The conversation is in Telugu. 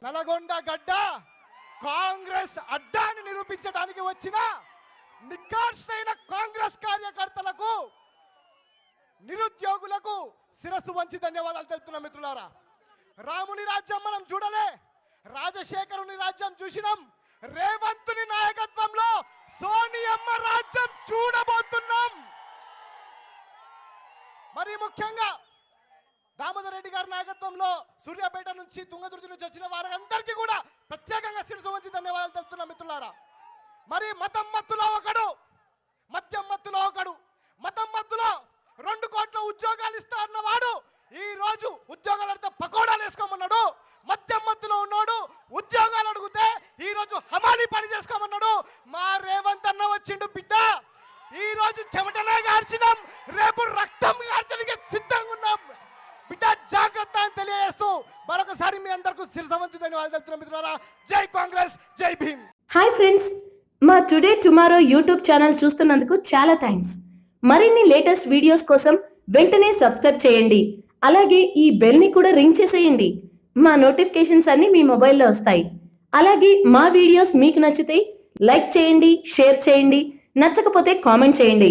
నల్గొండ గడ్డ కాంగ్రెస్ అడ్డాన్ని నిరూపించడానికి వచ్చిన నిఖార్సైన కాంగ్రెస్ కార్యకర్తలకు, నిరుద్యోగులకు శిరస్సు వంచి ధన్యవాదాలు తెలుపుతున్నాం మిత్రులారా. రాముని రాజ్యం మనం చూడలే, రాజశేఖరుని రాజ్యం చూసినాం. రేవంతుని నాయకత్వంలో సోనియమ్మ రాజ్యం చూడబోతున్నాం. మరి ముఖ్యంగా దామోదర్ రెడ్డి గారి నాయకత్వంలో సూర్యాపేట నుంచి, తుంగతుర్తి నుంచి వచ్చిన వారందరికీ కూడా ప్రత్యేకంగా శిరస్సు వంచి ధన్యవాదాలు తెలుపుతున్నాం మిత్రులారా. మరి మతం మత్తులో ఒకడు, మద్యం మత్తులో ఒకడు. మతం మత్తులో 2 కోట్ల ఉద్యోగాలు ఇస్తా అన్నవాడు ఈ రోజు ఉద్యోగాలతో పకోడాలు వేసుకోమన్నాడు. మద్యం మత్తులో ఉన్నాడు, ఉద్యోగాలు అడిగితే ఈ రోజు హమాలి పని చేసుకోమన్నాడు. మా రేవంత్ అన్న వచ్చిండు బిడ్డ, ఈ రోజు చెమటనే గార్చినాం, రేపు రక్తం గార్చడానికి సిద్ధంగా ఉన్నాం బిడ్డ, జాగ్రత్త అని తెలియజేస్తూ మరొకసారి మీ అందరికీ శిరస్సు వంచి ధన్యవాదాలు తెలుపుతున్నాం మిత్రులారా. జై కాంగ్రెస్, జై భీమ్. హాయ్ ఫ్రెండ్స్, మా టుడే టుమారో యూట్యూబ్ ఛానల్ చూస్తున్నందుకు చాలా థ్యాంక్స్. మరిన్ని లేటెస్ట్ వీడియోస్ కోసం వెంటనే సబ్స్క్రైబ్ చేయండి. అలాగే ఈ బెల్ ని కూడా రింగ్ చేసేయండి. మా నోటిఫికేషన్స్ అన్ని మీ మొబైల్లో వస్తాయి. అలాగే మా వీడియోస్ మీకు నచ్చితే లైక్ చేయండి, షేర్ చేయండి, నచ్చకపోతే కామెంట్ చేయండి.